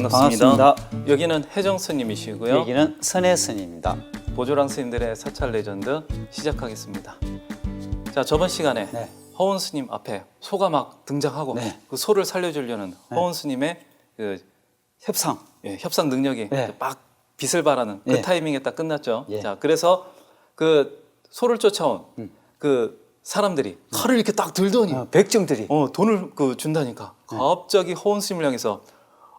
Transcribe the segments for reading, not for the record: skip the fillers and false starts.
반갑습니다. 여기는 혜정 스님이시고요. 여기는 선혜 스님입니다. 보조랑 스님들의 사찰 레전드 시작하겠습니다. 자, 저번 시간에 네. 허운 스님 앞에 소가 막 등장하고 네. 그 소를 살려주려는 허운 스님의 그 협상. 협상 능력이 네. 막 빛을 발하는 그 예. 타이밍에 딱 끝났죠. 예. 자, 그래서 그 소를 쫓아온 그 사람들이 칼을 이렇게 딱 들더니 백정들이 돈을 준다니까 갑자기 허운 스님을 향해서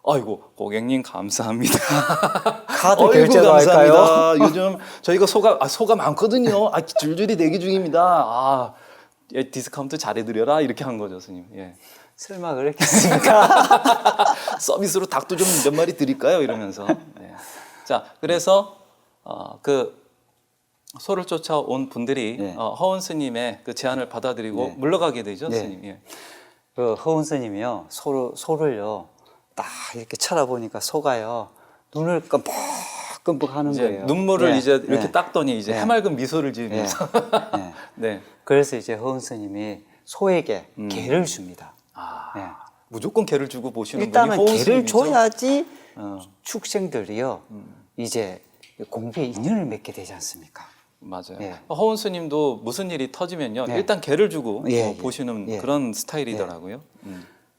아이고 고객님 감사합니다. 카드 어이구, 결제로 할까요? 감사합니다. 요즘 저희가 소가 많거든요. 줄줄이 대기 중입니다. 예, 디스카운트 잘해드려라 이렇게 한 거죠, 스님. 예. 설마 그랬겠습니까? 서비스로 닭도 좀 몇 마리 드릴까요? 이러면서. 예. 자, 그래서 그 소를 쫓아온 분들이 예. 허운 스님의 그 제안을 받아들이고 예. 물러가게 되죠, 예. 스님. 예. 그 허운 스님이요 소를요 딱 이렇게 쳐다보니까 소가요 눈을 끔뻑끔뻑 하는 이제 거예요. 눈물을 예. 이제 이렇게 예. 땄더니 이제 예. 해맑은 미소를 지으면서 예. 네. 그래서 이제 허운 스님이 소에게 개를 줍니다. 예. 무조건 개를 주고 보시는 일단은 분이 허운 개를 스님이죠? 줘야지 축생들이요 이제 공부에 인연을 맺게 되지 않습니까? 맞아요. 예. 허운 스님도 무슨 일이 터지면요 예. 일단 개를 주고 예, 보시는 예. 그런 스타일이더라고요.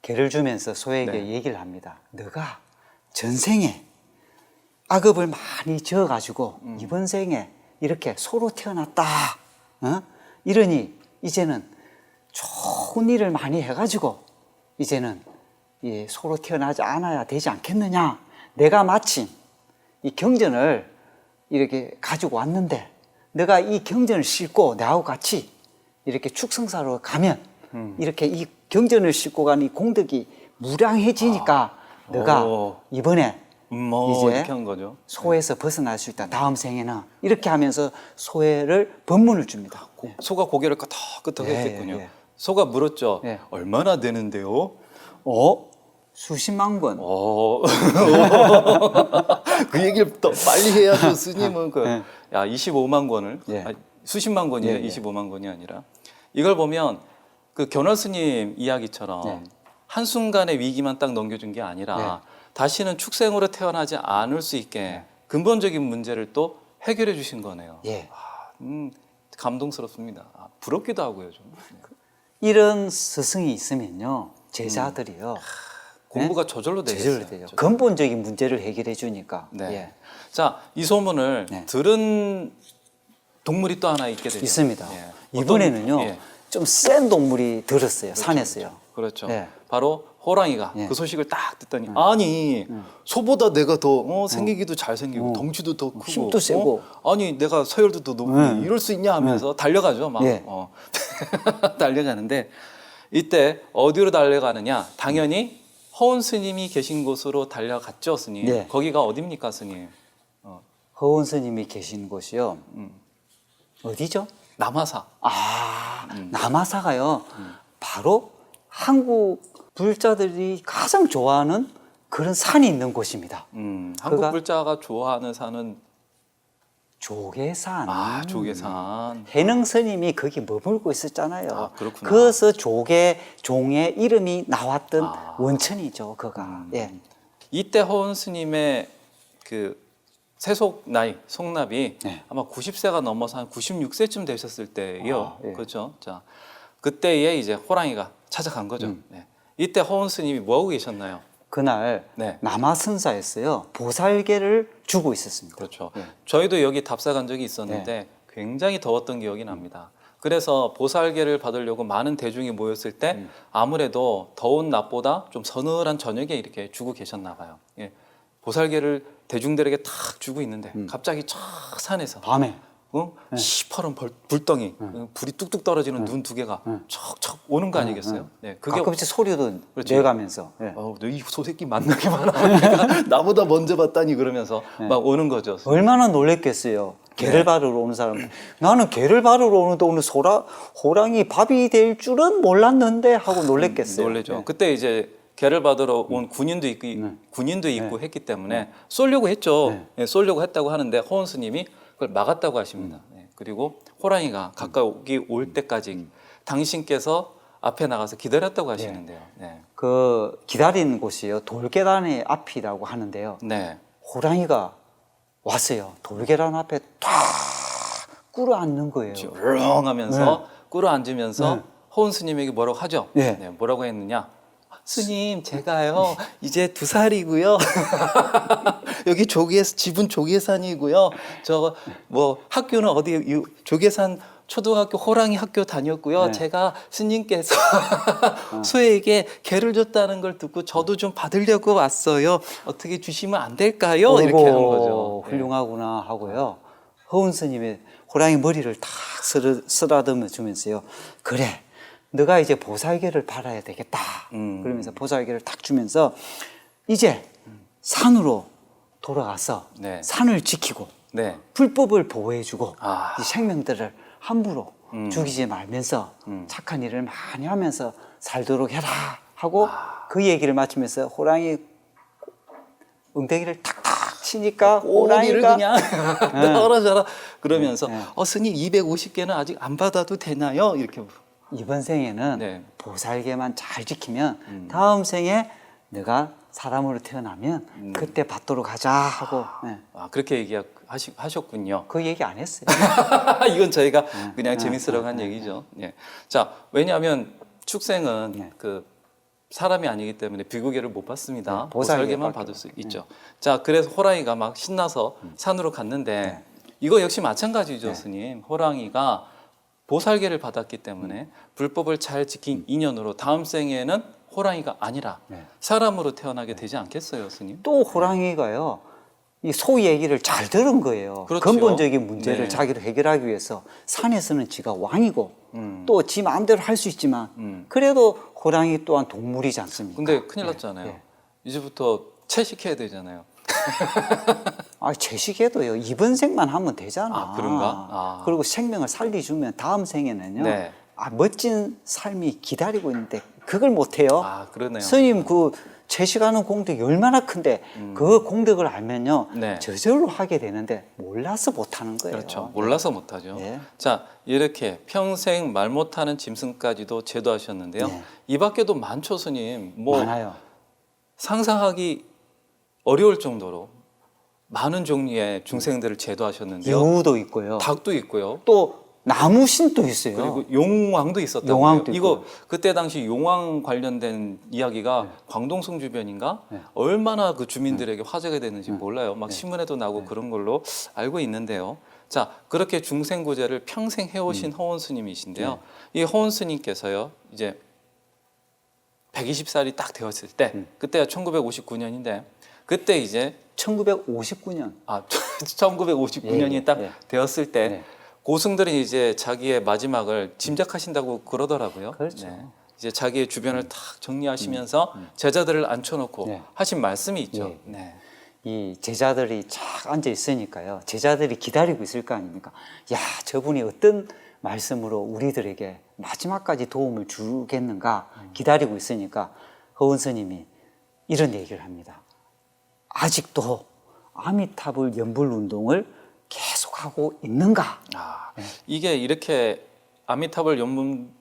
개를 주면서 소에게 네. 얘기를 합니다. 너가 전생에 악업을 많이 지어가지고 이번 생에 이렇게 소로 태어났다. 이러니 이제는 좋은 일을 많이 해가지고 이제는 이 소로 태어나지 않아야 되지 않겠느냐. 내가 마침 이 경전을 이렇게 가지고 왔는데 너가 이 경전을 싣고 나하고 같이 이렇게 축성사로 가면 이렇게 이 경전을 싣고 간 이 공덕이 무량해지니까 너가 이번에 이제 이렇게 한 거죠. 소에서 벗어날 수 있다. 다음 생에는 이렇게 하면서 소를 법문을 줍니다. 소가 고개를 끄덕끄덕 예, 했겠군요. 예. 소가 물었죠. 예. 얼마나 되는데요? 수십만 권. 그 얘기를 더 빨리 해야죠. 스님은 예. 25만 권을 예. 수십만 권이에요. 예, 예. 25만 권이 아니라 이걸 보면 그 견월 스님 이야기처럼 네. 한순간의 위기만 딱 넘겨준 게 아니라 다시는 축생으로 태어나지 않을 수 있게 근본적인 문제를 또 해결해 주신 거네요. 예. 감동스럽습니다. 부럽기도 하고요. 좀. 이런 스승이 있으면요 제자들이요 공부가 저절로 되겠어요. 제절로 되죠. 근본적인 문제를 해결해 주니까. 네. 예. 자, 이 소문을 네. 들은 동물이 또 하나 있게 되죠. 있습니다. 예. 이번에는요 예. 좀 센 동물이 들었어요. 산에서요. 그렇죠. 예. 바로 호랑이가 예. 그 소식을 딱 듣더니 아니 소보다 내가 더 생기기도 잘생기고 어. 덩치도 더 크고 힘도 세고. 아니 내가 서열도 더 높고 이럴 수 있냐 하면서 달려가죠. 막 예. 달려가는데 이때 어디로 달려가느냐? 당연히 허운 스님이 계신 곳으로 달려갔죠, 스님. 예. 거기가 어디입니까, 스님? 허운 스님이 계신 곳이요. 어디죠? 남하사. 남하사가요. 바로 한국 불자들이 가장 좋아하는 그런 산이 있는 곳입니다. 한국 그가- 불자가 좋아하는 산은 조계산. 조계산. 해능 스님이 거기 머물고 있었잖아요. 그렇구나. 그래서 종의 이름이 나왔던 원천이죠, 그가. 예. 이때 허운 스님의 그 세속 나이, 속납이 네. 아마 90세가 넘어서 한 96세쯤 되셨을 때예요. 예. 그렇죠. 자, 그때에 이제 호랑이가 찾아간 거죠. 네. 이때 허운 스님이 뭐 하고 계셨나요? 그날 네. 남하선사에서요 보살개를 주고 있었습니다. 그렇죠. 예. 저희도 여기 답사 간 적이 있었는데 굉장히 더웠던 기억이 납니다. 그래서 보살개를 받으려고 많은 대중이 모였을 때 아무래도 더운 낮보다 좀 서늘한 저녁에 이렇게 주고 계셨나 봐요. 예. 보살개를 대중들에게 탁 주고 있는데 갑자기 저 산에서 밤에 시퍼런 불덩이, 불이 뚝뚝 떨어지는 눈 두 개가 척척 오는 거 아니겠어요? 네, 그게 가끔씩 소리도 그렇지. 내가면서 예. 너이 소새끼 만나기만 하면 내가 나보다 먼저 봤다니 그러면서 막 오는 거죠. 얼마나 놀랬겠어요. 개를 바르러 오는 사람. 나는 개를 바르러 오는데 오늘 호랑이 밥이 될 줄은 몰랐는데 하고 놀랬겠어요. 놀래죠. 예. 그때 이제 개를 받으러 온 군인도 있고 했기 때문에 쏠려고 했죠. 예, 쏠려고 했다고 하는데 허운 스님이 그걸 막았다고 하십니다. 예, 그리고 호랑이가 가까이 올 때까지 당신께서 앞에 나가서 기다렸다고 하시는데요. 네. 그 기다리는 곳이요. 돌계단의 앞이라고 하는데요. 네. 호랑이가 왔어요. 돌계단 앞에 탁 꿇어 앉는 거예요. 렁 하면서 꿇어 앉으면서 네. 호은 스님에게 뭐라고 하죠? 네. 뭐라고 했느냐? 스님, 제가요 이제 2살이고요. 여기 집은 조계산이고요. 저 뭐 학교는 어디 조계산 초등학교 호랑이 학교 다녔고요. 네. 제가 스님께서 소에게 개를 줬다는 걸 듣고 저도 좀 받으려고 왔어요. 어떻게 주시면 안 될까요? 이렇게 하는 거죠. 훌륭하구나 하고요. 허운 스님의 호랑이 머리를 탁 쓰다듬어 주면서요. 그래, 너가 이제 보살개를 받아야 되겠다. 그러면서 보살개를 탁 주면서 이제 산으로 돌아가서 네. 산을 지키고 네. 불법을 보호해주고 아. 이 생명들을 함부로 죽이지 말면서 착한 일을 많이 하면서 살도록 해라 하고 그 얘기를 마치면서 호랑이 엉덩이를 탁탁 치니까 꼬리를 호랑이가 그냥 떨어져라 그러면서 네. 스님 250개는 아직 안 받아도 되나요? 이렇게 이번 생에는 네. 보살개만 잘 지키면 다음 생에 내가 사람으로 태어나면 그때 받도록 하자 하고 네. 그렇게 얘기하셨군요. 그 얘기 안 했어요. 이건 저희가 그냥 재밌으라고 한 얘기죠. 예. 자, 왜냐하면 축생은 네. 그 사람이 아니기 때문에 비구개를 못 받습니다. 네, 보살개만 보살개밖에 받을 수 있죠. 자, 그래서 호랑이가 막 신나서 산으로 갔는데 네. 이거 역시 마찬가지죠, 네. 스님. 호랑이가 보살개를 받았기 때문에 불법을 잘 지킨 인연으로 다음 생에는 호랑이가 아니라 네. 사람으로 태어나게 되지 않겠어요, 스님? 또 호랑이가요. 이 소 얘기를 잘 들은 거예요. 그렇죠. 근본적인 문제를 네. 자기를 해결하기 위해서 산에서는 지가 왕이고 또 지 마음대로 할 수 있지만 그래도 호랑이 또한 동물이지 않습니까? 근데 큰일 났잖아요. 네. 이제부터 채식해야 되잖아요. 채식해도요. 이번 생만 하면 되잖아. 그런가? 그리고 생명을 살려주면 다음 생에는요. 네. 멋진 삶이 기다리고 있는데 그걸 못해요. 그러네요. 스님 그 채식하는 공덕이 얼마나 큰데 그 공덕을 알면요. 네. 저절로 하게 되는데 몰라서 못하는 거예요. 그렇죠. 몰라서 못하죠. 네. 자, 이렇게 평생 말 못하는 짐승까지도 제도하셨는데요. 네. 이 밖에도 많죠, 스님. 뭐 많아요. 상상하기 어려울 정도로 많은 종류의 중생들을 제도하셨는데요. 여우도 있고요. 닭도 있고요. 또 나무신도 있어요. 그리고 용왕도 있었다고요. 용왕도 이거 있고요. 그때 당시 용왕 관련된 이야기가 광동성 주변인가 네. 얼마나 그 주민들에게 화제가 됐는지 몰라요. 막 신문에도 나오고 그런 걸로 알고 있는데요. 자, 그렇게 중생구제를 평생 해오신 허원 스님이신데요. 이 허원 스님께서요, 이제 120살이 딱 되었을 때, 그때가 1959년인데, 그때 이제 1959년. 1959년이 예, 딱 예. 되었을 때 네. 고승들이 이제 자기의 마지막을 짐작하신다고 그러더라고요. 그렇죠. 이제 자기의 주변을 탁 정리하시면서 제자들을 앉혀놓고 네. 하신 말씀이 있죠. 예. 네. 이 제자들이 쫙 앉아 있으니까요. 제자들이 기다리고 있을 거 아닙니까? 야, 저분이 어떤 말씀으로 우리들에게 마지막까지 도움을 주겠는가 기다리고 있으니까 허은 스님이 이런 얘기를 합니다. 아직도 아미타불 연불 운동을 계속하고 있는가? 이게 이렇게 아미타불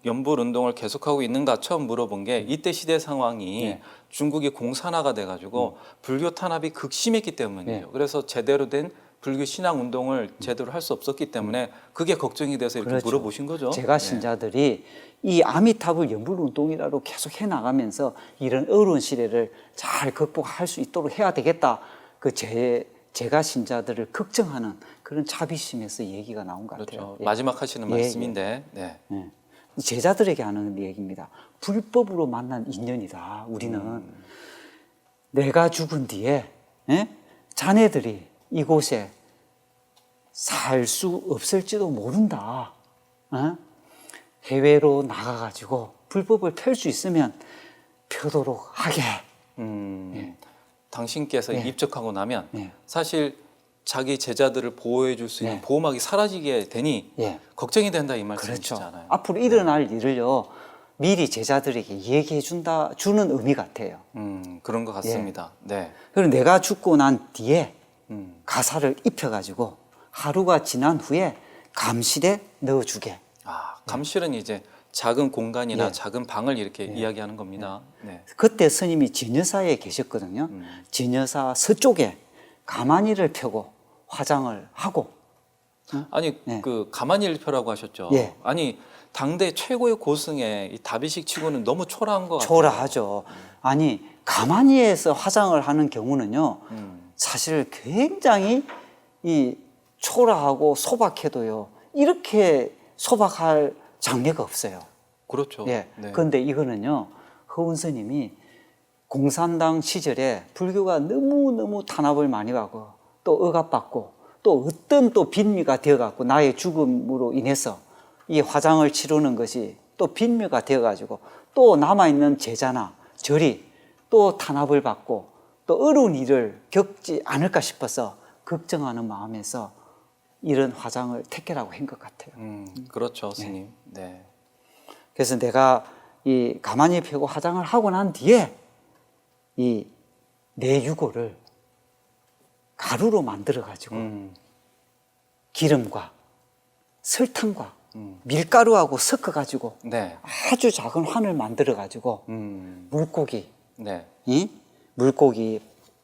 연불 운동을 계속하고 있는가 처음 물어본 게 이때 시대 상황이 네. 중국이 공산화가 돼가지고 불교 탄압이 극심했기 때문이에요. 네. 그래서 제대로 된 불교 신앙 운동을 제대로 할 수 없었기 때문에 그게 걱정이 돼서 이렇게 그렇죠. 물어보신 거죠. 제가 신자들이 이 아미타불 연불 운동이라도 계속 해 나가면서 이런 어려운 시대를 잘 극복할 수 있도록 해야 되겠다. 제가 신자들을 걱정하는 그런 자비심에서 얘기가 나온 것 같아요. 그렇죠. 예. 마지막 하시는 예, 말씀인데. 네. 예. 제자들에게 하는 얘기입니다. 불법으로 만난 인연이다. 우리는 내가 죽은 뒤에 자네들이 이곳에 살 수 없을지도 모른다. 해외로 나가가지고 불법을 펼 수 있으면 펴도록 하게. 당신께서 입적하고 나면 예. 사실 자기 제자들을 보호해 줄 수 있는 예. 보호막이 사라지게 되니 예. 걱정이 된다 이 그렇죠. 말씀이시잖아요. 앞으로 일어날 일을요 미리 제자들에게 얘기해 주는 의미 같아요. 그런 것 같습니다. 네. 그리고 내가 죽고 난 뒤에 가사를 입혀가지고 하루가 지난 후에 감실에 넣어주게. 감실은 이제 작은 공간이나 예. 작은 방을 이렇게 이야기하는 겁니다. 네. 그때 스님이 진여사에 계셨거든요. 진여사 서쪽에 가마니를 펴고 화장을 하고 아니 네. 그 가만일표라고 하셨죠. 예. 아니 당대 최고의 고승의 이 다비식 치고는 너무 초라한 것 같아요. 초라하죠. 아니 가마니에서 화장을 하는 경우는요. 사실 굉장히 이 초라하고 소박해도요. 이렇게 소박할 장례가 없어요. 그렇죠. 예. 네. 그런데 이거는요. 허운 스님이 공산당 시절에 불교가 너무너무 탄압을 많이 받고 또 억압받고 또 어떤 또 빈미가 되어갖고 나의 죽음으로 인해서 이 화장을 치르는 것이 또 빈미가 되어가지고 또 남아있는 제자나 절이 또 탄압을 받고 또 어려운 일을 겪지 않을까 싶어서 걱정하는 마음에서 이런 화장을 택해라고 한 것 같아요. 그렇죠, 스님. 네. 그래서 내가 이 가만히 펴고 화장을 하고 난 뒤에 이 내유골을 가루로 만들어 가지고 기름과 설탕과 밀가루하고 섞어 가지고 네. 아주 작은 환을 만들어 가지고 물고기 네. 이 물고기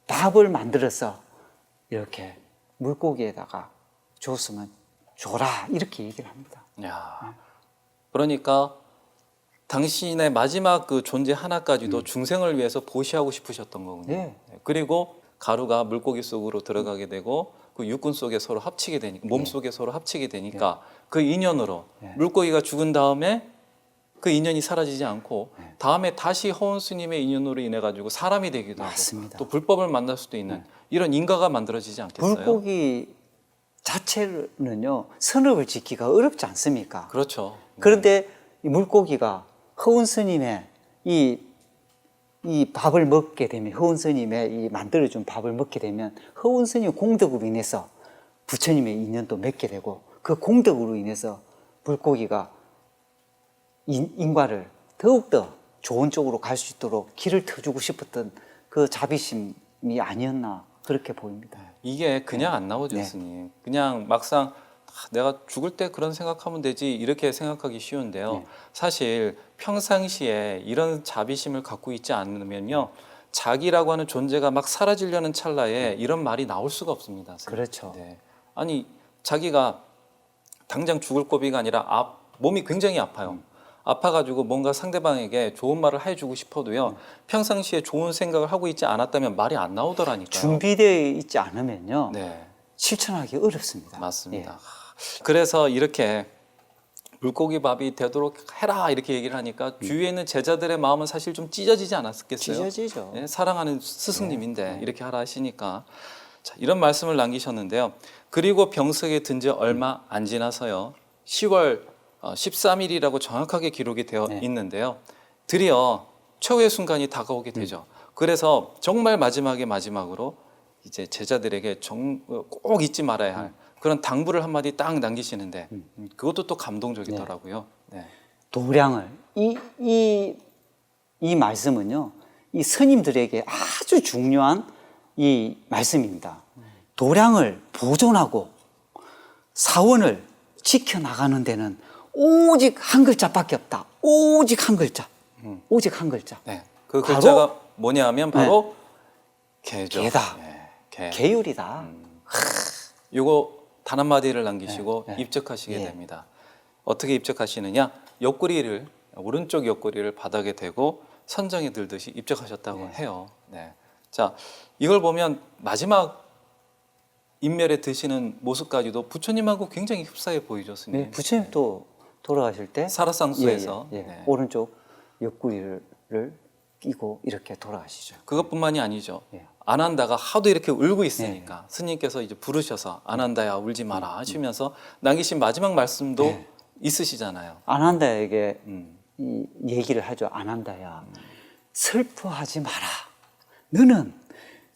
밥을 만들어서 이렇게 물고기에다가 줬으면 줘라 이렇게 얘기를 합니다. 야. 그러니까 당신의 마지막 그 존재 하나까지도 중생을 위해서 보시하고 싶으셨던 거군요. 네. 그리고 가루가 물고기 속으로 들어가게 되고 그 육군 속에 서로 합치게 되니까 몸 속에 서로 합치게 되니까 그 인연으로 물고기가 죽은 다음에 그 인연이 사라지지 않고 다음에 다시 허운 스님의 인연으로 인해 가지고 사람이 되기도 맞습니다. 하고 또 불법을 만날 수도 있는 이런 인과가 만들어지지 않겠어요? 물고기 자체는요 선업을 지키기가 어렵지 않습니까? 그렇죠. 그런데 이 물고기가 허운 스님의 이 밥을 먹게 되면 허운 스님의 이 만들어준 밥을 먹게 되면 허운 스님 공덕으로 인해서 부처님의 인연도 맺게 되고 그 공덕으로 인해서 물고기가 인과를 더욱더 좋은 쪽으로 갈 수 있도록 길을 터주고 싶었던 그 자비심이 아니었나 그렇게 보입니다. 이게 그냥 안 나오죠, 네. 스님. 그냥 막상 내가 죽을 때 그런 생각하면 되지 이렇게 생각하기 쉬운데요. 사실 평상시에 이런 자비심을 갖고 있지 않으면요. 자기라고 하는 존재가 막 사라지려는 찰나에 이런 말이 나올 수가 없습니다. 선생님. 그렇죠. 네. 아니 자기가 당장 죽을 고비가 아니라 몸이 굉장히 아파요. 아파가지고 뭔가 상대방에게 좋은 말을 해주고 싶어도요. 평상시에 좋은 생각을 하고 있지 않았다면 말이 안 나오더라니까요. 준비되어 있지 않으면요 네. 실천하기 어렵습니다. 맞습니다. 예. 그래서 이렇게 물고기 밥이 되도록 해라 이렇게 얘기를 하니까 주위에 있는 제자들의 마음은 사실 좀 찢어지지 않았겠어요? 찢어지죠. 예, 사랑하는 스승님인데 이렇게 하라 하시니까 자, 이런 말씀을 남기셨는데요. 그리고 병석에 든 지 얼마 안 지나서요. 10월 13일이라고 정확하게 기록이 되어 있는데요. 드디어 최후의 순간이 다가오게 되죠. 그래서 정말 마지막으로 이제 제자들에게 꼭 잊지 말아야 할 그런 당부를 한마디 딱 남기시는데 그것도 또 감동적이더라고요. 네. 도량을 이 말씀은요 이 스님들에게 아주 중요한 이 말씀입니다. 도량을 보존하고 사원을 지켜나가는 데는 오직 한 글자밖에 없다. 오직 한 글자. 오직 한 글자. 네. 그 바로- 글자가 뭐냐면 바로 개죠. 개다. 네, 개. 계율이다. 요거 단 한마디를 남기시고 네, 네. 입적하시게 예. 됩니다. 어떻게 입적하시느냐? 오른쪽 옆구리를 바닥에 대고 선정에 들듯이 입적하셨다고 해요. 네. 자, 이걸 보면 마지막 인멸에 드시는 모습까지도 부처님하고 굉장히 흡사해 보이죠, 스님. 네, 부처님 또 돌아가실 때 사라상수에서 예, 예. 네. 오른쪽 옆구리를 끼고 이렇게 돌아가시죠. 그것뿐만이 아니죠. 예. 아난다가 하도 이렇게 울고 있으니까 스님께서 이제 부르셔서 아난다야 울지 마라 하시면서 남기신 마지막 말씀도 있으시잖아요. 아난다에게 이 얘기를 하죠. 아난다야, 슬퍼하지 마라. 너는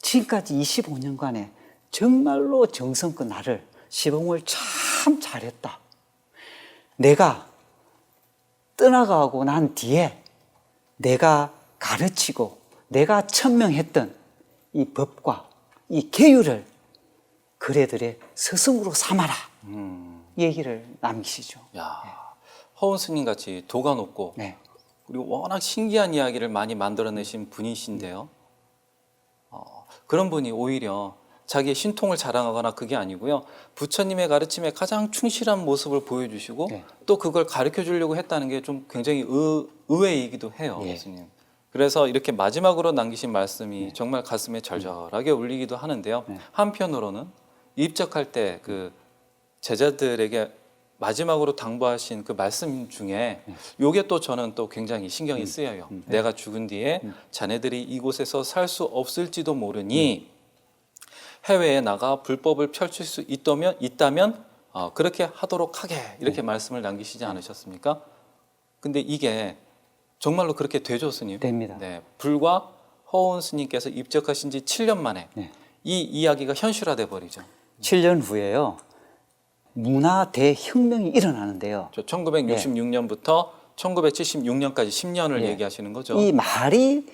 지금까지 25년간에 정말로 정성껏 나를 시봉을 참 잘했다. 내가 떠나가고 난 뒤에 내가 가르치고 내가 천명했던 이 법과 이 계율을 그래들의 스승으로 삼아라. 얘기를 남기시죠. 야, 허운 스님 같이 도가 높고 네. 그리고 워낙 신기한 이야기를 많이 만들어내신 분이신데요. 그런 분이 오히려 자기의 신통을 자랑하거나 그게 아니고요. 부처님의 가르침에 가장 충실한 모습을 보여주시고 네. 또 그걸 가르쳐 주려고 했다는 게 좀 굉장히 의외이기도 해요. 예. 교수님. 그래서 이렇게 마지막으로 남기신 말씀이 정말 가슴에 절절하게 울리기도 하는데요. 네. 한편으로는 입적할 때 그 제자들에게 마지막으로 당부하신 그 말씀 중에 요게 또 저는 또 굉장히 신경이 쓰여요. 내가 죽은 뒤에 자네들이 이곳에서 살 수 없을지도 모르니 해외에 나가 불법을 펼칠 수 있다면 그렇게 하도록 하게 이렇게 말씀을 남기시지 않으셨습니까? 근데 이게 정말로 그렇게 되죠, 스님? 됩니다. 네, 불과 허운 스님께서 입적하신 지 7년 만에 네. 이 이야기가 현실화돼 버리죠. 7년 후에요. 문화 대혁명이 일어나는데요. 1966년부터 1976년까지 10년을 예. 얘기하시는 거죠. 이 말이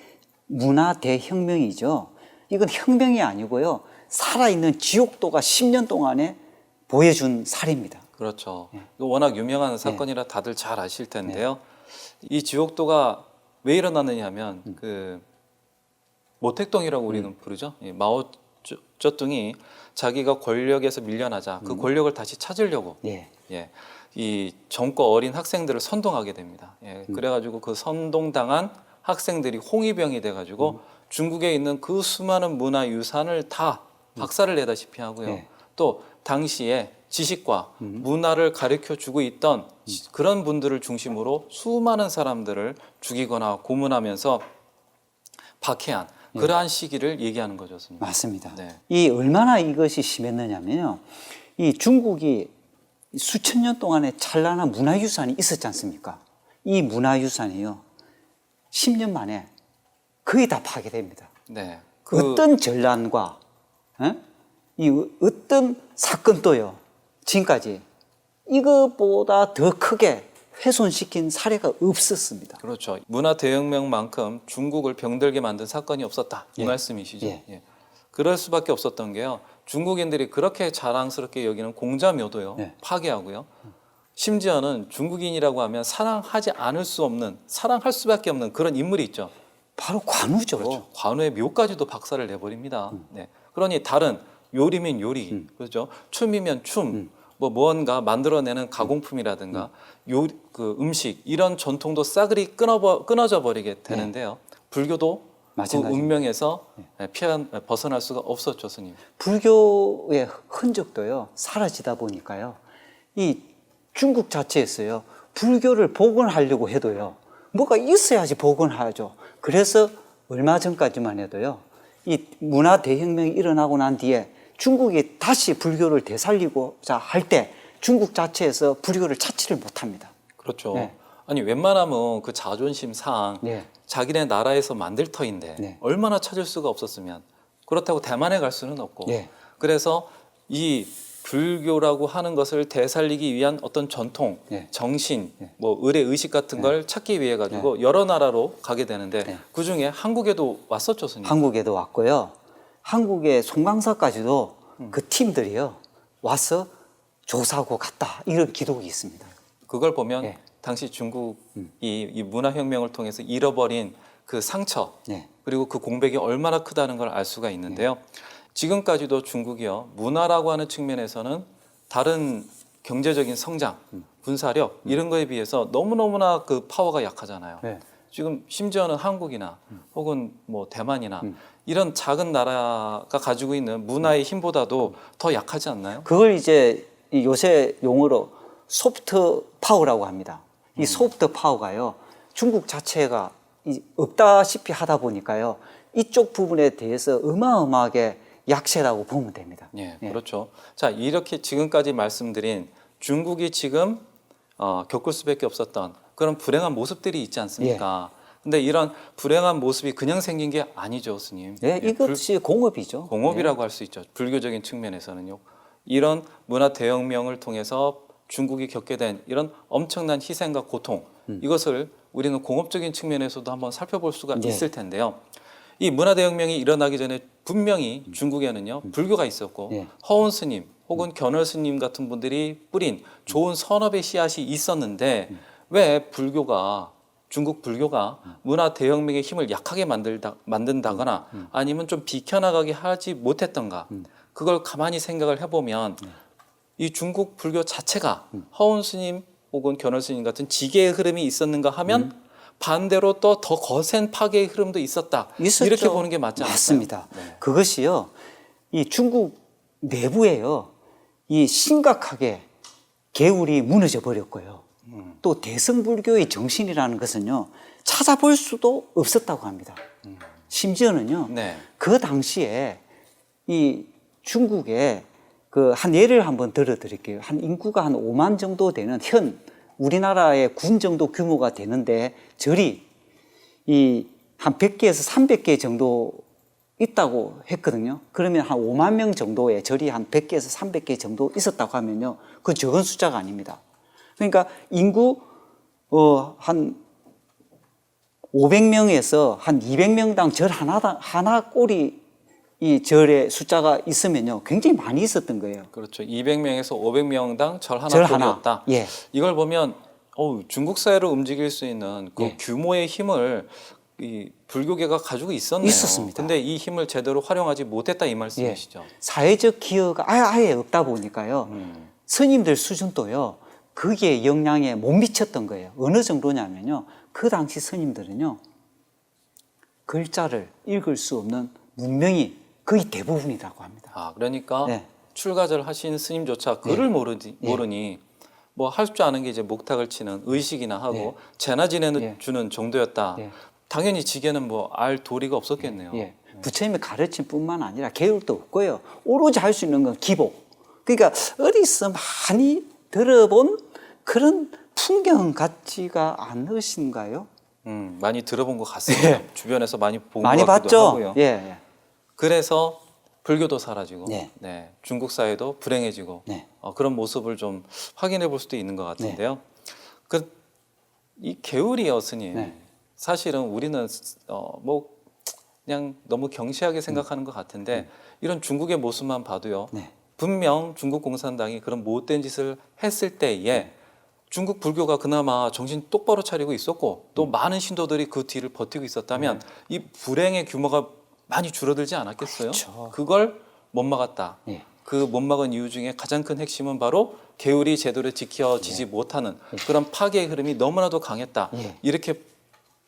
문화 대혁명이죠. 이건 혁명이 아니고요. 살아있는 지옥도가 10년 동안에 보여준 사례입니다. 그렇죠. 이거 워낙 유명한 사건이라 다들 잘 아실 텐데요. 이 지옥도가 왜 일어나느냐 하면 그 모택동이라고 우리는 부르죠. 이 마오쩌둥이 자기가 권력에서 밀려나자 그 권력을 다시 찾으려고 예. 이 젊고 어린 학생들을 선동하게 됩니다. 그래가지고 그 선동당한 학생들이 홍위병이 돼가지고 중국에 있는 그 수많은 문화유산을 다 박살을 내다시피 하고요. 네. 또 당시에 지식과 문화를 가르쳐 주고 있던 그런 분들을 중심으로 수많은 사람들을 죽이거나 고문하면서 박해한 그러한 시기를 얘기하는 거죠, 선생님. 맞습니다. 네. 이 얼마나 이것이 심했느냐면요. 이 중국이 수천 년 동안에 찬란한 문화유산이 있었지 않습니까? 이 문화유산이요. 10년 만에 거의 다 파괴됩니다. 네. 어떤 전란과 이 어떤 사건도요. 지금까지 이것보다 더 크게 훼손시킨 사례가 없었습니다. 그렇죠. 문화 대혁명만큼 중국을 병들게 만든 사건이 없었다. 이 예. 말씀이시죠. 예. 예. 그럴 수밖에 없었던 게요. 중국인들이 그렇게 자랑스럽게 여기는 공자묘도요. 예. 파괴하고요. 심지어는 중국인이라고 하면 사랑하지 않을 수 없는, 사랑할 수밖에 없는 그런 인물이 있죠. 바로 관우죠. 그렇죠. 관우의 묘까지도 박살을 내버립니다. 네. 그러니 다른 요리면 요리, 그렇죠. 춤이면 춤, 뭐 무언가 만들어내는 가공품이라든가 그 음식 이런 전통도 싸그리 끊어져 버리게 되는데요. 불교도 그 마찬가지입니다. 운명에서 벗어날 수가 없었죠, 스님. 불교의 흔적도요. 사라지다 보니까요. 이 중국 자체에서요. 불교를 복원하려고 해도요. 뭐가 있어야지 복원하죠. 그래서 얼마 전까지만 해도요. 이 문화 대혁명이 일어나고 난 뒤에 중국이 다시 불교를 되살리고자 할 때 중국 자체에서 불교를 찾지를 못합니다. 그렇죠. 네. 아니 웬만하면 그 자존심 상 네. 자기네 나라에서 만들 터인데 네. 얼마나 찾을 수가 없었으면 그렇다고 대만에 갈 수는 없고 네. 그래서 이 불교라고 하는 것을 되살리기 위한 어떤 전통, 네. 정신, 뭐 의례 의식 같은 걸 찾기 위해 가지고 여러 나라로 가게 되는데 네. 그 중에 한국에도 왔었죠, 스님. 한국에도 왔고요. 한국의 송강사까지도 그 팀들이요. 와서 조사하고 갔다. 이런 기록이 있습니다. 그걸 보면 네. 당시 중국이 이 문화혁명을 통해서 잃어버린 그 상처 네. 그리고 그 공백이 얼마나 크다는 걸 알 수가 있는데요. 지금까지도 중국이요 문화라고 하는 측면에서는 다른 경제적인 성장, 군사력 이런 거에 비해서 너무너무나 그 파워가 약하잖아요. 네. 지금 심지어는 한국이나 혹은 뭐 대만이나 이런 작은 나라가 가지고 있는 문화의 힘보다도 더 약하지 않나요? 그걸 이제 이 요새 용어로 소프트 파워라고 합니다. 이 소프트 파워가요. 중국 자체가 없다시피 하다 보니까요. 이쪽 부분에 대해서 어마어마하게 약세라고 보면 됩니다. 예, 그렇죠. 자, 이렇게 지금까지 말씀드린 중국이 지금 겪을 수밖에 없었던 그런 불행한 모습들이 있지 않습니까? 근데 이런 불행한 모습이 그냥 생긴 게 아니죠, 스님. 네, 이것이 공업이죠. 공업이라고 할 수 있죠. 불교적인 측면에서는요. 이런 문화 대혁명을 통해서 중국이 겪게 된 이런 엄청난 희생과 고통 이것을 우리는 공업적인 측면에서도 한번 살펴볼 수가 있을 텐데요. 이 문화 대혁명이 일어나기 전에 분명히 중국에는요 불교가 있었고 허운 스님 혹은 견월 스님 같은 분들이 뿌린 좋은 선업의 씨앗이 있었는데 왜 중국 불교가 문화 대혁명의 힘을 약하게 만든다거나 아니면 좀 비켜나가게 하지 못했던가 그걸 가만히 생각을 해보면 이 중국 불교 자체가 허운 스님 혹은 견월 스님 같은 지계의 흐름이 있었는가 하면 반대로 또 더 거센 파괴의 흐름도 있었다. 있었죠. 이렇게 보는 게 맞지 않을까요? 맞습니다. 네. 그것이요, 이 중국 내부에요, 이 심각하게 계율이 무너져 버렸고요. 또 대승불교의 정신이라는 것은요, 찾아볼 수도 없었다고 합니다. 심지어는요, 네. 그 당시에 이 중국에 그 한 예를 한번 들어 드릴게요. 한 인구가 한 5만 정도 되는 현 우리나라의 군 정도 규모가 되는데 절이 이 한 100개에서 300개 정도 있다고 했거든요. 그러면 한 5만 명 정도의 절이 한 100개에서 300개 정도 있었다고 하면요, 그 적은 숫자가 아닙니다. 그러니까 인구 한 500명에서 한 200명당 절 하나 꼴이 이 절의 숫자가 있으면요, 굉장히 많이 있었던 거예요. 그렇죠. 200명에서 500명당 절 절 하나꼴이었다. 하나. 예. 이걸 보면 중국 사회를 움직일 수 있는 그 예. 규모의 힘을 이 불교계가 가지고 있었네요. 있었습니다. 근데 이 힘을 제대로 활용하지 못했다 이 말씀이시죠. 사회적 기여가 아예 없다 보니까요, 스님들 수준도요, 거기에 영향에 못 미쳤던 거예요. 어느 정도냐면요, 그 당시 스님들은요, 글자를 읽을 수 없는 문명이 거의 대부분이라고 합니다. 아, 그러니까 네. 출가절 하신 스님조차 글을 모르니 뭐 할 줄 아는 게 이제 목탁을 치는 의식이나 하고 재나 지내주는 정도였다. 당연히 지게는 뭐 알 도리가 없었겠네요. 부처님의 가르침 뿐만 아니라 계율도 없고요, 오로지 할 수 있는 건 기복. 그러니까 어디서 많이 들어본 그런 풍경 같지가 않으신가요? 많이 들어본 것 같습니다. 주변에서 많이 본 것 많이 같기도 봤죠. 하고요. 그래서 불교도 사라지고 중국 사회도 불행해지고 그런 모습을 좀 확인해 볼 수도 있는 것 같은데요. 이 계율이요, 스님. 사실은 우리는 뭐 그냥 너무 경시하게 생각하는 것 같은데 이런 중국의 모습만 봐도요. 분명 중국 공산당이 그런 못된 짓을 했을 때에 중국 불교가 그나마 정신 똑바로 차리고 있었고 또 많은 신도들이 그 뒤를 버티고 있었다면 이 불행의 규모가 많이 줄어들지 않았겠어요? 그렇죠. 그걸 못 막았다. 그 못 막은 이유 중에 가장 큰 핵심은 바로 계율이 제대로 지켜지지 못하는 그런 파괴의 흐름이 너무나도 강했다. 이렇게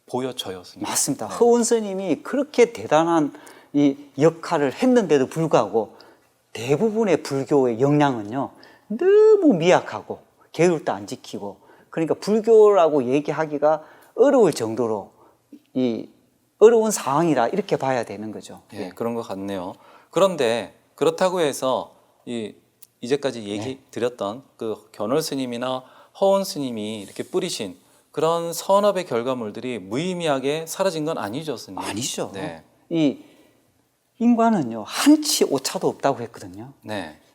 보여져요, 스님. 맞습니다. 허운 스님이 그렇게 대단한 이 역할을 했는데도 불구하고 대부분의 불교의 역량은요, 너무 미약하고 계율도 안 지키고, 그러니까 불교라고 얘기하기가 어려울 정도로 이 어려운 상황이라 이렇게 봐야 되는 거죠. 그런 것 같네요. 그런데 그렇다고 해서 이제까지 얘기 드렸던 그 견월 스님이나 허운 스님이 이렇게 뿌리신 그런 선업의 결과물들이 무의미하게 사라진 건 아니죠, 스님? 아니죠. 이 인과는요, 한치 오차도 없다고 했거든요.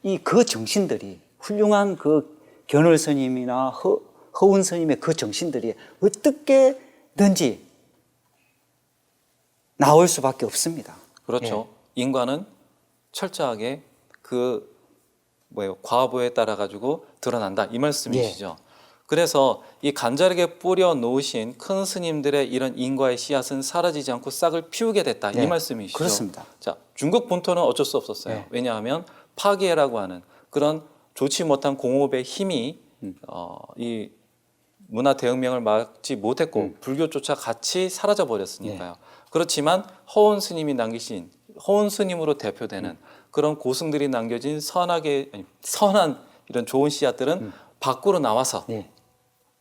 이 그 정신들이, 훌륭한 그 견월 스님이나 허운 스님의 그 정신들이 어떻게든지 나올 수밖에 없습니다. 그렇죠. 인과는 철저하게 그 과보에 따라 가지고 드러난다 이 말씀이시죠. 그래서 이 간절하게 뿌려 놓으신 큰 스님들의 이런 인과의 씨앗은 사라지지 않고 싹을 피우게 됐다 이 말씀이시죠. 그렇습니다. 자, 중국 본토는 어쩔 수 없었어요. 왜냐하면 파괴라고 하는 그런 좋지 못한 공업의 힘이 이 문화 대혁명을 막지 못했고 불교조차 같이 사라져 버렸으니까요. 그렇지만 허운 스님이 남기신 허운 스님으로 대표되는 그런 고승들이 남겨진 선한 이런 좋은 씨앗들은 밖으로 나와서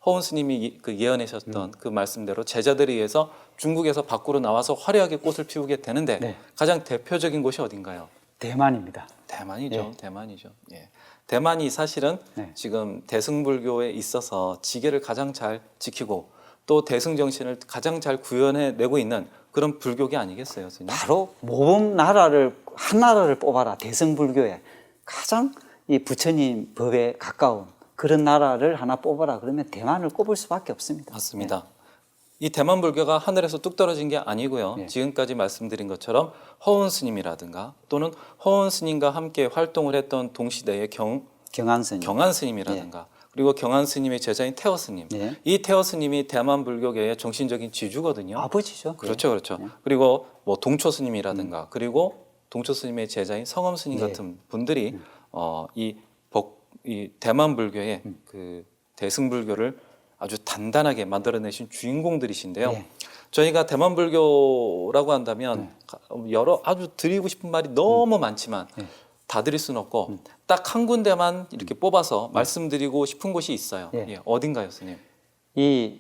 허운 스님이 그 예언하셨던 그 말씀대로 제자들에 의해서 중국에서 밖으로 나와서 화려하게 꽃을 피우게 되는데 가장 대표적인 곳이 어딘가요? 대만입니다. 대만이죠. 대만이죠. 대만이 사실은 지금 대승불교에 있어서 지계를 가장 잘 지키고 또 대승 정신을 가장 잘 구현해내고 있는 그런 불교계 아니겠어요, 스님? 바로 모범 나라를 한 나라를 뽑아라. 대승불교에 가장 이 부처님 법에 가까운 그런 나라를 하나 뽑아라. 그러면 대만을 꼽을 수밖에 없습니다. 맞습니다. 이 대만 불교가 하늘에서 뚝 떨어진 게 아니고요. 지금까지 말씀드린 것처럼 허운 스님이라든가 또는 허운 스님과 함께 활동을 했던 동시대의 경안 스님. 경안 스님이라든가 그리고 경한 스님의 제자인 태허 스님. 예. 이 태허 스님이 대만 불교계의 정신적인 지주거든요. 아버지죠. 그렇죠, 그렇죠. 그리고 뭐 동초 스님이라든가 그리고 동초 스님의 제자인 성엄 스님 예. 같은 분들이 이 대만 불교의 그 대승불교를 아주 단단하게 만들어내신 주인공들이신데요. 예. 저희가 대만 불교라고 한다면 여러 아주 드리고 싶은 말이 너무 많지만 다 드릴 수는 없고 딱 한 군데만 이렇게 뽑아서 말씀드리고 싶은 곳이 있어요. 예. 예, 어딘가요, 스님? 이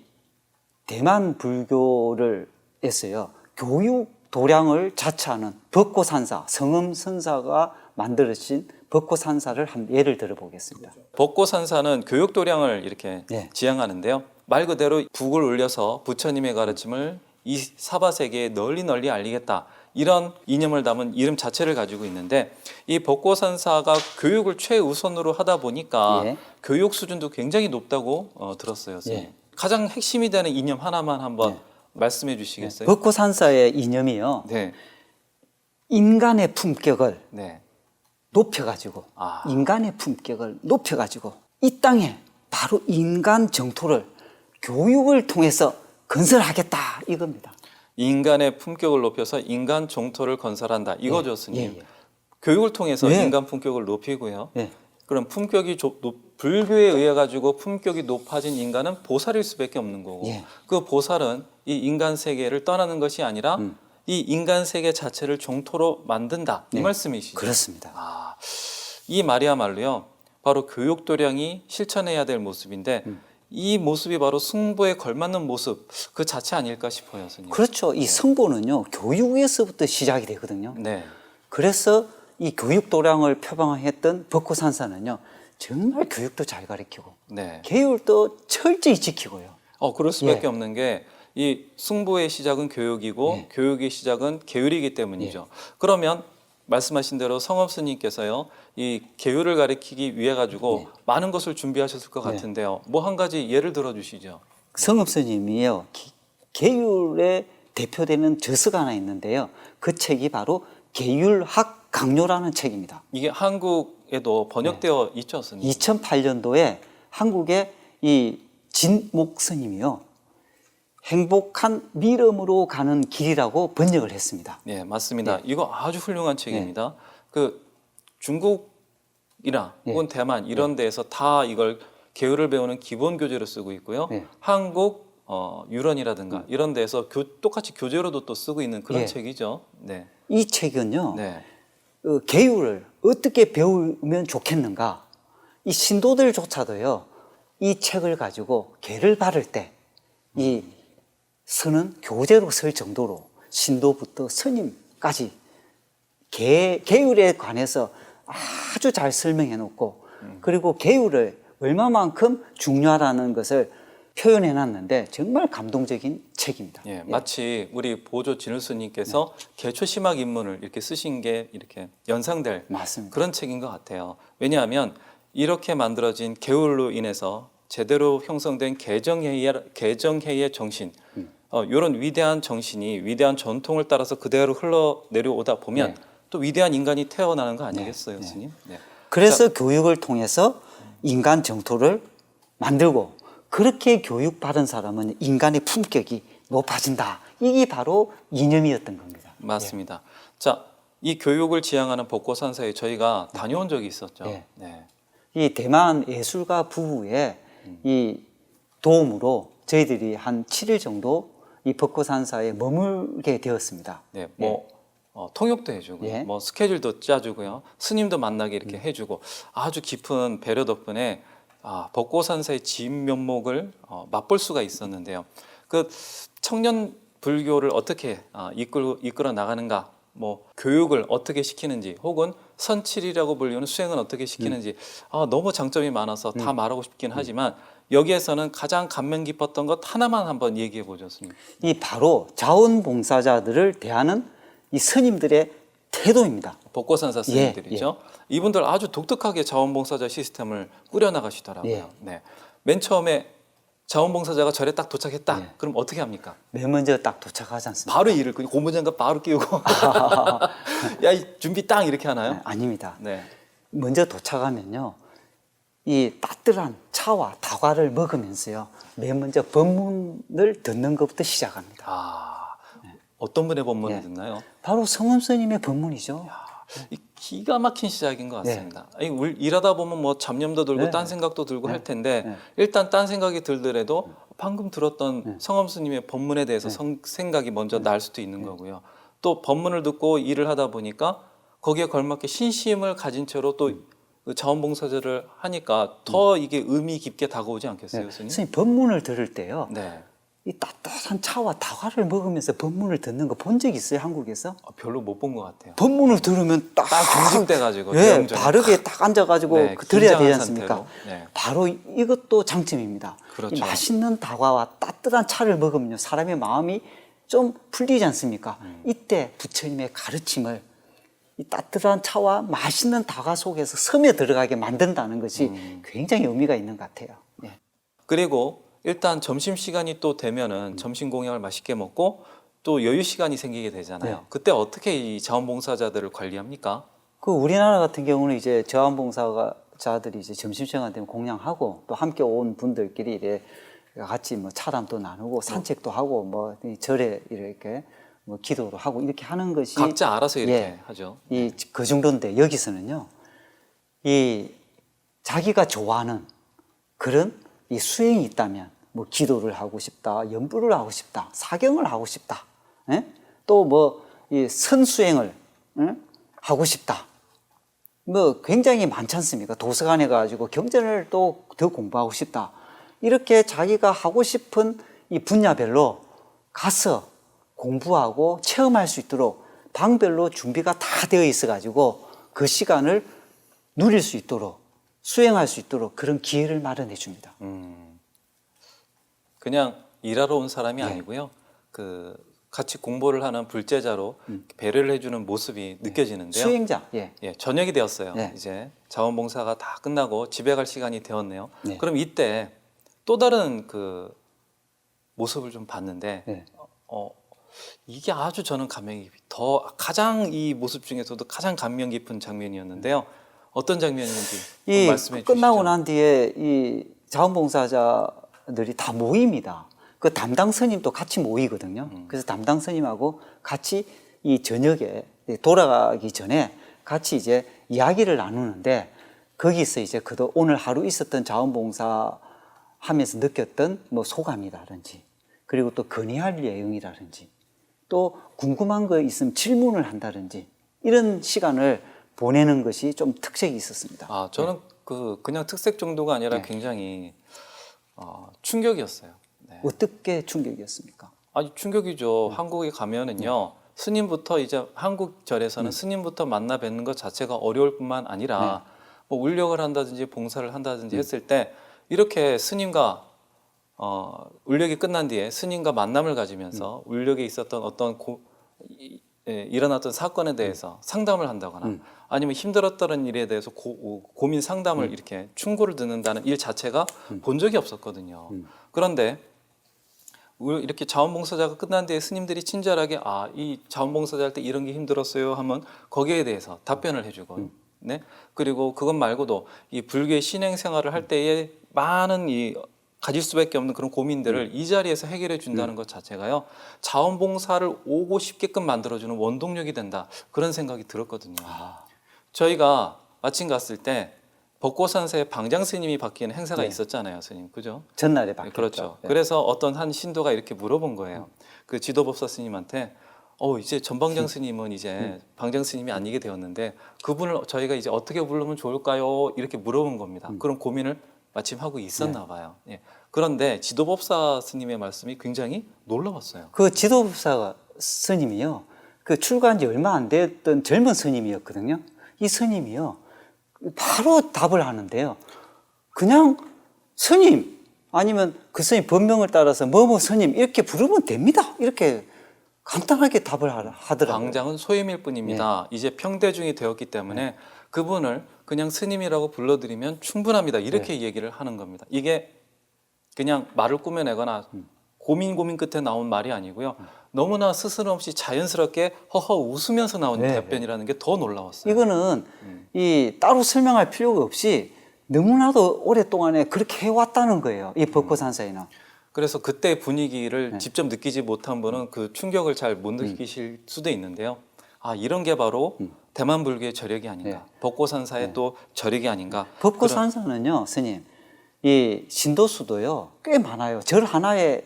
대만 불교를 했어요. 교육 도량을 자처하는 벚꽃산사, 성엄선사가 만들어진 벚꽃산사를 한 예를 들어보겠습니다. 벚꽃산사는 교육 도량을 이렇게 예. 지향하는데요. 말 그대로 북을 올려서 부처님의 가르침을 이 사바 세계에 널리 널리 알리겠다. 이런 이념을 담은 이름 자체를 가지고 있는데 이 벚꽃산사가 교육을 최우선으로 하다 보니까 예. 교육 수준도 굉장히 높다고 들었어요. 선생님. 예. 가장 핵심이 되는 이념 하나만 한번 예. 말씀해 주시겠어요? 벚꽃산사의 이념이요. 네. 인간의 품격을 네. 높여가지고 아. 인간의 품격을 높여가지고 이 땅에 바로 인간 정토를 교육을 통해서 건설하겠다 이겁니다. 인간의 품격을 높여서 인간 종토를 건설한다. 이거죠, 스님. 예, 예. 교육을 통해서 예. 인간 품격을 높이고요. 예. 그럼 품격이 불교에 의해 가지고 품격이 높아진 인간은 보살일 수밖에 없는 거고 예. 그 보살은 이 인간 세계를 떠나는 것이 아니라 이 인간 세계 자체를 종토로 만든다. 이 네. 말씀이시죠? 그렇습니다. 아, 이 말이야말로요. 바로 교육 도량이 실천해야 될 모습인데 이 모습이 바로 승부에 걸맞는 모습 그 자체 아닐까 싶어요, 스님. 그렇죠. 이 성보는요 교육에서부터 시작이 되거든요. 네. 그래서 이 교육 도량을 표방했던 벚꽃산사는요 정말 교육도 잘 가르치고 네. 계율도 철저히 지키고요. 그럴 수밖에 예. 없는 게 이 승부의 시작은 교육이고 예. 교육의 시작은 계율이기 때문이죠. 그러면 말씀하신 대로 성업 스님께서요 이 계율을 가르치기 위해 가지고 많은 것을 준비하셨을 것 같은데요. 뭐 한 가지 예를 들어 주시죠. 성읍스님이요 계율의 대표되는 저서가 하나 있는데요. 그 책이 바로 계율학 강요라는 책입니다. 이게 한국에도 번역되어 있죠, 스님. 2008년도에 한국의 이 진목 스님이요 행복한 미름으로 가는 길이라고 번역을 했습니다. 네, 맞습니다. 이거 아주 훌륭한 책입니다. 그 중국이나 혹은 대만 이런 데에서 다 이걸 계율을 배우는 기본 교재로 쓰고 있고요. 네. 한국 유런이라든가 이런 데에서 똑같이 교재로도 또 쓰고 있는 그런 예. 책이죠. 네. 이 책은요 네. 계율을 어떻게 배우면 좋겠는가 이 신도들조차도요 이 책을 가지고 계를 바를 때 이 서는 교재로 쓸 정도로 신도부터 스님까지 계율에 관해서 아주 잘 설명해 놓고 그리고 계율을 얼마만큼 중요하다는 것을 표현해 놨는데 정말 감동적인 책입니다. 예, 마치 우리 보조 진울스님께서 개초심학 입문을 이렇게 쓰신 게 이렇게 연상될 맞습니다. 그런 책인 것 같아요. 왜냐하면 이렇게 만들어진 계율로 인해서 제대로 형성된 개정회의의 정신, 이런 위대한 정신이 위대한 전통을 따라서 그대로 흘러 내려오다 보면 또 위대한 인간이 태어나는 거 아니겠어요, 스님? 네. 그래서 교육을 통해서 인간 정토를 만들고 그렇게 교육받은 사람은 인간의 품격이 높아진다. 이게 바로 이념이었던 겁니다. 맞습니다. 자, 이 교육을 지향하는 벚꽃산사에 저희가 다녀온 적이 있었죠. 예. 네. 이 대만 예술가 부부의 이 도움으로 저희들이 한 7일 정도 이 벚꽃산사에 머물게 되었습니다. 네, 뭐 통역도 해주고, 예. 뭐 스케줄도 짜주고요, 스님도 만나게 이렇게 해주고 아주 깊은 배려 덕분에 벚꽃산사의 진면목을 맛볼 수가 있었는데요. 그 청년 불교를 어떻게 이끌어 나가는가, 뭐 교육을 어떻게 시키는지, 혹은 선칠이라고 불리는 수행은 어떻게 시키는지 너무 장점이 많아서 다 말하고 싶긴 하지만 여기에서는 가장 감명 깊었던 것 하나만 한번 얘기해 보죠, 스님. 이 바로 자원봉사자들을 대하는 이 스님들의 태도입니다. 벚꽃산사 스님들이죠. 이분들 아주 독특하게 자원봉사자 시스템을 꾸려나가시더라고요. 예. 네. 맨 처음에 자원봉사자가 절에 딱 도착했다. 그럼 어떻게 합니까? 맨 먼저 딱 도착하지 않습니까? 바로 일을 고무장갑 바로 끼우고 야, 이 준비 딱 이렇게 하나요? 아닙니다. 네. 먼저 도착하면요, 이 따뜻한 차와 다과를 먹으면서요. 맨 먼저 법문을 듣는 것부터 시작합니다. 어떤 분의 법문을 예. 듣나요? 바로 성엄 스님의 법문이죠. 이 기가 막힌 시작인 것 네. 같습니다. 아니, 일하다 보면 뭐 잡념도 들고 네. 딴 생각도 들고 네. 할 텐데 네. 일단 딴 생각이 들더라도 방금 들었던 성엄 스님의 법문에 대해서 생각이 먼저 날 수도 있는 거고요. 또 법문을 듣고 일을 하다 보니까 거기에 걸맞게 신심을 가진 채로 또 그 자원봉사자를 하니까 더 이게 의미 깊게 다가오지 않겠어요, 스님? 스님 법문을 들을 때요. 네. 이 따뜻한 차와 다과를 먹으면서 법문을 듣는 거 본 적 있어요, 한국에서? 별로 못 본 것 같아요. 법문을 들으면 딱 경직돼가지고 예, 대형전에. 바르게 딱 앉아가지고 네, 들어야 되지 긴장한 않습니까? 상태로. 네. 바로 이것도 장점입니다. 그렇죠. 이 맛있는 다과와 따뜻한 차를 먹으면요, 사람의 마음이 좀 풀리지 않습니까? 이때 부처님의 가르침을 이 따뜻한 차와 맛있는 다과 속에서 섬에 들어가게 만든다는 것이 굉장히 의미가 있는 것 같아요. 예. 그리고 일단 점심시간이 또 되면은 점심 공양을 맛있게 먹고 또 여유 시간이 생기게 되잖아요. 네. 그때 어떻게 이 자원봉사자들을 관리합니까? 그 우리나라 같은 경우는 이제 자원봉사자들이 이제 점심시간 되면 공양하고 또 함께 온 분들끼리 이제 같이 뭐 차담도 나누고 산책도 하고 뭐 절에 이렇게 뭐 기도를 하고 이렇게 하는 것이 각자 알아서 이렇게 예, 하죠. 그 정도인데 여기서는요, 이 자기가 좋아하는 그런 이 수행이 있다면 뭐 기도를 하고 싶다, 연부를 하고 싶다, 사경을 하고 싶다, 또 뭐 이 선수행을 하고 싶다. 뭐 굉장히 많지 않습니까? 도서관에 가지고 경전을 또 더 공부하고 싶다. 이렇게 자기가 하고 싶은 이 분야별로 가서 공부하고 체험할 수 있도록 방별로 준비가 다 되어 있어 가지고 그 시간을 누릴 수 있도록 수행할 수 있도록 그런 기회를 마련해 줍니다. 그냥 일하러 온 사람이 네. 아니고요. 그 같이 공부를 하는 불제자로 배려를 해주는 모습이 느껴지는데요. 수행자. 예. 예, 저녁이 되었어요. 네. 이제 자원봉사가 다 끝나고 집에 갈 시간이 되었네요. 네. 그럼 이때 또 다른 그 모습을 좀 봤는데 네. 이게 아주 저는 가장 이 모습 중에서도 가장 감명 깊은 장면이었는데요. 어떤 장면인지 이 말씀해 주시죠. 끝나고 난 뒤에 이 자원봉사자들이 다 모입니다. 그 담당 스님도 같이 모이거든요. 그래서 담당 스님하고 같이 이 저녁에 돌아가기 전에 같이 이제 이야기를 나누는데 거기서 이제 오늘 하루 있었던 자원봉사 하면서 느꼈던 뭐 소감이라든지 그리고 또 건의할 내용이라든지 또 궁금한 거 있으면 질문을 한다든지 이런 시간을 보내는 것이 좀 특색이 있었습니다. 저는 그냥 특색 정도가 아니라 네. 굉장히 충격이었어요. 네. 어떻게 충격이었습니까? 아주 충격이죠. 한국에 가면은요. 스님부터 이제 한국 절에서는 스님부터 만나 뵙는 것 자체가 어려울 뿐만 아니라 뭐 울력을 한다든지 봉사를 한다든지 했을 때 이렇게 스님과 울력이 끝난 뒤에 스님과 만남을 가지면서 울력에 있었던 어떤 일어났던 사건에 대해서 상담을 한다거나 아니면 힘들었다는 일에 대해서 고민 상담을 이렇게 충고를 듣는다는 일 자체가 본 적이 없었거든요. 그런데 이렇게 자원봉사자가 끝난 뒤에 스님들이 친절하게 이 자원봉사자 할 때 이런 게 힘들었어요 하면 거기에 대해서 답변을 해주고 네? 그리고 그것 말고도 이 불교의 신행 생활을 할 때에 많은 가질 수밖에 없는 그런 고민들을 이 자리에서 해결해 준다는 것 자체가요, 자원봉사를 오고 싶게끔 만들어주는 원동력이 된다, 그런 생각이 들었거든요. 저희가 마침 갔을 때 벚꽃산사에 방장 스님이 바뀌는 행사가 있었잖아요, 스님, 그죠? 전날에 바뀌었죠. 그렇죠. 네. 그래서 어떤 한 신도가 이렇게 물어본 거예요. 그 지도법사 스님한테 이제 전방장 스님은 이제 방장 스님이 아니게 되었는데 그분을 저희가 이제 어떻게 부르면 좋을까요? 이렇게 물어본 겁니다. 그런 고민을 마침 하고 있었나 봐요. 예. 그런데 지도법사 스님의 말씀이 굉장히 놀라웠어요. 그 지도법사 스님이요, 그 출가한 지 얼마 안 됐던 젊은 스님이었거든요. 이 스님이요, 바로 답을 하는데요. 그냥 스님 아니면 그 스님 법명을 따라서 뭐뭐 스님 이렇게 부르면 됩니다. 이렇게 간단하게 답을 하더라고요. 방장은 소임일 뿐입니다. 이제 평대중이 되었기 때문에 그분을 그냥 스님이라고 불러드리면 충분합니다. 이렇게 얘기를 하는 겁니다. 이게 그냥 말을 꾸며내거나 고민 끝에 나온 말이 아니고요. 너무나 스스럼 없이 자연스럽게 허허 웃으면서 나온 답변이라는 게 더 놀라웠어요. 이거는 이 따로 설명할 필요가 없이 너무나도 오랫동안에 그렇게 해왔다는 거예요. 이 벚꽃산사에는. 그래서 그때 분위기를 직접 느끼지 못한 분은 그 충격을 잘 못 느끼실 수도 있는데요. 아, 이런 게 바로 대만 불교의 저력이 아닌가. 벚꽃산사의 또 저력이 아닌가. 벚꽃산사는요, 스님, 이 신도수도요 꽤 많아요. 절 하나에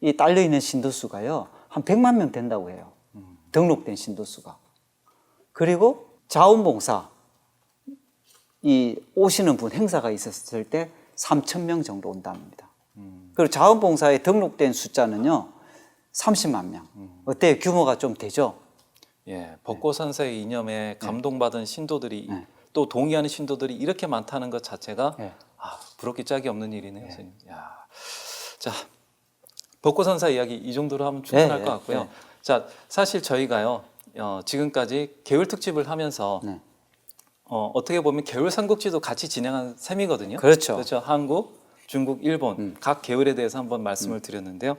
이 딸려 있는 신도수가요 한 100만 명 된다고 해요. 등록된 신도수가. 그리고 자원봉사 이 오시는 분 행사가 있었을 때 3,000명 정도 온답니다. 그리고 자원봉사에 등록된 숫자는요 30만 명. 어때요? 규모가 좀 되죠? 예, 벚꽃산사의 이념에 감동받은 신도들이 또 동의하는 신도들이 이렇게 많다는 것 자체가 아, 부럽기 짝이 없는 일이네요, 선생님. 야, 자, 벚꽃산사 이야기 이 정도로 하면 충분할 것 같고요. 자, 사실 저희가요 지금까지 개울 특집을 하면서 어떻게 보면 개울 삼국지도 같이 진행한 셈이거든요. 그렇죠. 그렇죠. 한국, 중국, 일본 각 개울에 대해서 한번 말씀을 드렸는데요.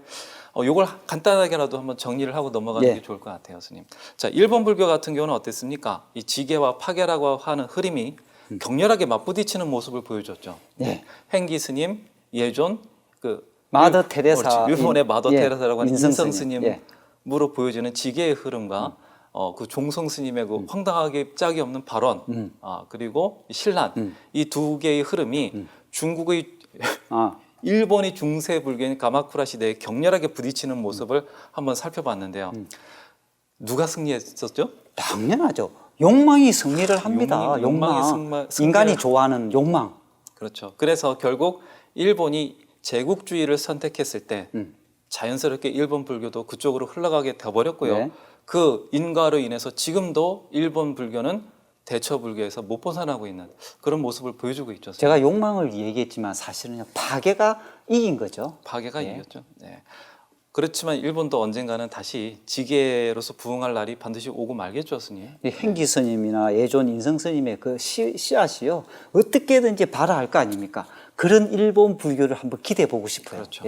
요걸 간단하게라도 한번 정리를 하고 넘어가는 게 좋을 것 같아요, 스님. 자, 일본 불교 같은 경우는 어땠습니까? 이 지계와 파계라고 하는 흐름이 격렬하게 맞부딪히는 모습을 보여줬죠. 행기 스님, 예존, 마더 테레사, 일본의 마더 테레사라고 하는 인성 인성 스님. 스님으로 보여지는 지계의 흐름과 그 종성 스님의 그 황당하게 짝이 없는 발언, 그리고 신란 이 두 개의 흐름이 중국의 일본이 중세 불교인 가마쿠라 시대에 격렬하게 부딪히는 모습을 한번 살펴봤는데요. 누가 승리했었죠? 당연하죠. 욕망이 승리를 합니다. 욕망이 인간이 좋아하는 욕망. 그렇죠. 그래서 결국 일본이 제국주의를 선택했을 때 자연스럽게 일본 불교도 그쪽으로 흘러가게 되어버렸고요. 그 인과로 인해서 지금도 일본 불교는 대처 불교에서 못 벗어나고 있는 그런 모습을 보여주고 있죠. 제가 욕망을 얘기했지만 사실은 파괴가 이긴 거죠. 파괴가 이겼죠. 네. 그렇지만 일본도 언젠가는 다시 지계로서 부흥할 날이 반드시 오고 말겠죠, 스님. 행기 스님이나 예존 인성 스님의 그 씨앗이요 어떻게든지 발화할 거 아닙니까? 그런 일본 불교를 한번 기대해 보고 싶어요. 그렇죠.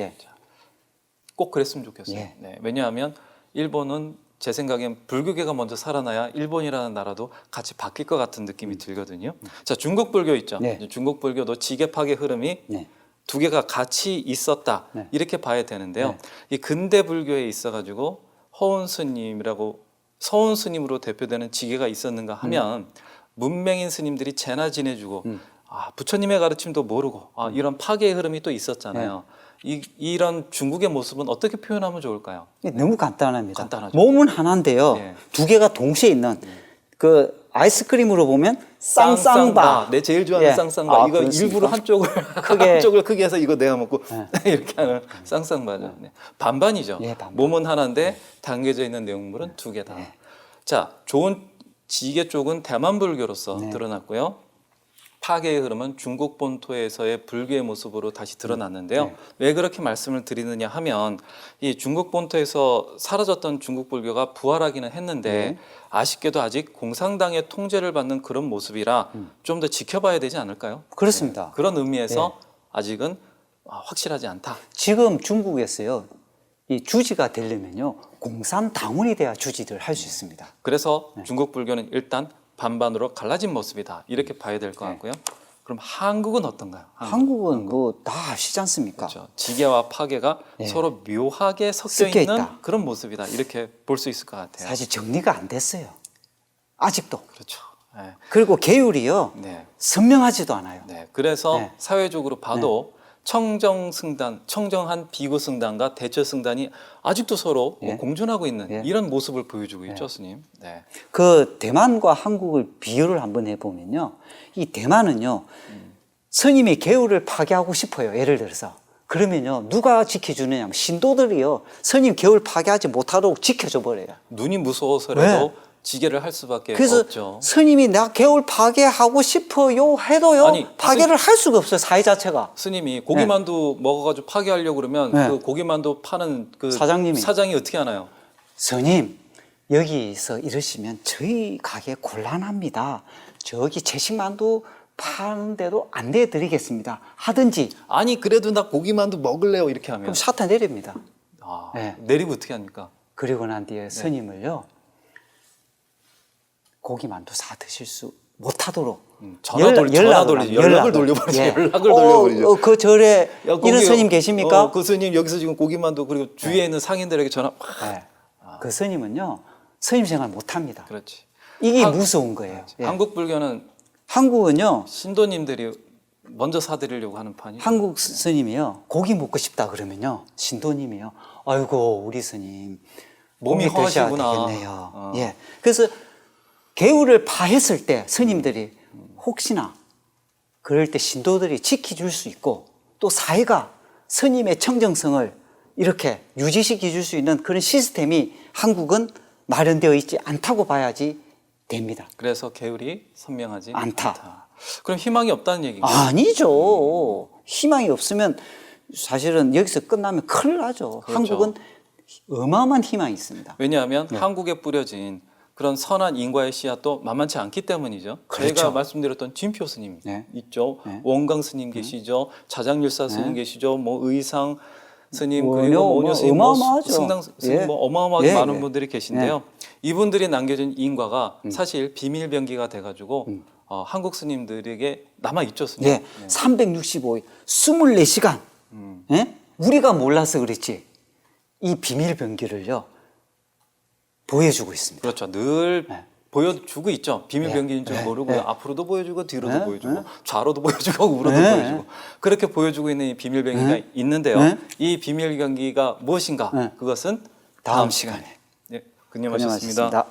꼭 그랬으면 좋겠어요. 네. 왜냐하면 일본은 제 생각엔 불교계가 먼저 살아나야 일본이라는 나라도 같이 바뀔 것 같은 느낌이 들거든요. 자, 중국 불교 있죠. 중국 불교도 지계 파괴 흐름이 두 개가 같이 있었다 이렇게 봐야 되는데요. 이 근대 불교에 있어가지고 허운 스님이라고 서운 스님으로 대표되는 지계가 있었는가 하면 문맹인 스님들이 제나 지내주고 부처님의 가르침도 모르고 이런 파괴의 흐름이 또 있었잖아요. 이런 중국의 모습은 어떻게 표현하면 좋을까요? 너무 간단합니다. 간단하죠. 몸은 하나인데요. 두 개가 동시에 있는 그 아이스크림으로 보면 쌍쌍바. 내 제일 좋아하는 쌍쌍바. 이거 그렇습니까? 일부러 한쪽을 한쪽을 크게 해서 이거 내가 먹고 이렇게 하는 쌍쌍바죠. 반반이죠. 반반. 몸은 하나인데 담겨져 있는 내용물은 두 개다. 자, 좋은 지계 쪽은 대만 불교로서 드러났고요. 파괴의 흐름은 중국 본토에서의 불교의 모습으로 다시 드러났는데요. 왜 그렇게 말씀을 드리느냐 하면 이 중국 본토에서 사라졌던 중국 불교가 부활하기는 했는데 아쉽게도 아직 공산당의 통제를 받는 그런 모습이라 좀 더 지켜봐야 되지 않을까요? 그렇습니다. 그런 의미에서 아직은 확실하지 않다. 지금 중국에서요. 이 주지가 되려면요. 공산당원이 돼야 주지를 할 수 있습니다. 그래서 중국 불교는 일단 반반으로 갈라진 모습이다. 이렇게 봐야 될 것 같고요. 그럼 한국은 어떤가요? 한국은 뭐 다 아시지 않습니까? 그렇죠. 지계와 파괴가 서로 묘하게 섞여 있는 그런 모습이다. 이렇게 볼 수 있을 것 같아요. 사실 정리가 안 됐어요. 아직도. 그렇죠. 그리고 계율이요. 선명하지도 않아요. 그래서 사회적으로 봐도 청정승단, 청정한 비구승단과 대처승단이 아직도 서로 공존하고 있는 이런 모습을 보여주고 있죠, 스님. 그 대만과 한국을 비교를 한번 해보면요. 이 대만은요. 스님이 계율을 파괴하고 싶어요. 예를 들어서. 그러면요. 누가 지켜주느냐 하면 신도들이요. 스님 계율 파괴하지 못하도록 지켜줘 버려요. 눈이 무서워서라도 지계를 할 수밖에 그래서 없죠. 스님이 나 계율 파괴하고 싶어요 해도요. 파괴를 할 수가 없어요. 사회 자체가. 스님이 고기만두 먹어가지고 파괴하려고 그러면 그 고기만두 파는 그 사장이 어떻게 하나요? 스님 여기서 이러시면 저희 가게 곤란합니다. 저기 채식만두 파는데도 안 내드리겠습니다. 하든지. 아니 그래도 나 고기만두 먹을래요 이렇게 하면. 그럼 사탄 내립니다. 내리면 어떻게 합니까? 그리고 난 뒤에 스님을요. 고기만두 사 드실 수 못하도록 전화 돌리죠. 연락을 돌려버리죠. 연락을 돌려버리죠. 그 절에 야, 이런 거기, 스님 계십니까? 그 스님 여기서 지금 고기만두 그리고 주위에 있는 상인들에게 전화. 네. 그 스님은요 스님 생활 못합니다. 그렇지. 이게 무서운 거예요. 예. 한국 불교는 한국은요 신도님들이 먼저 사드리려고 하는 판이. 한국 스님이요 고기 먹고 싶다 그러면요 신도님이요 아이고 우리 스님 몸이 고기 드셔야 허하시구나. 되겠네요. 예. 그래서 개울을 파했을 때 스님들이 혹시나 그럴 때 신도들이 지켜줄 수 있고 또 사회가 스님의 청정성을 이렇게 유지시켜 줄 수 있는 그런 시스템이 한국은 마련되어 있지 않다고 봐야지 됩니다. 그래서 개울이 선명하지 않다. 그럼 희망이 없다는 얘기가. 아니죠. 희망이 없으면 사실은 여기서 끝나면 큰일 나죠. 그렇죠. 한국은 어마어마한 희망이 있습니다. 왜냐하면 한국에 뿌려진 그런 선한 인과의 씨앗도 만만치 않기 때문이죠. 그렇죠. 저희가 말씀드렸던 진표 스님 네. 있죠. 네. 원광 스님 계시죠. 자장률사 스님 계시죠. 뭐 의상 스님 원효, 그리고 뭐 오녀 스님, 어마어마하죠. 승당 스님 예. 뭐 어마어마하게 예, 많은 예. 분들이 계신데요. 이분들이 남겨준 인과가 사실 비밀병기가 돼가지고 한국 스님들에게 남아 있죠, 스님. 예. 365일 24시간 예? 우리가 몰라서 그랬지 이 비밀 병기를요 보여주고 있습니다. 그렇죠. 늘 네. 보여주고 있죠. 비밀병기인 줄 네. 모르고 네. 앞으로도 보여주고 뒤로도 네. 보여주고 네. 좌로도 보여주고 우로도 네. 보여주고 그렇게 보여주고 있는 이 비밀병기가 네. 있는데요. 네. 이 비밀병기가 무엇인가? 네. 그것은 다음 시간에 네, 근념하셨습니다. 고생하셨습니다.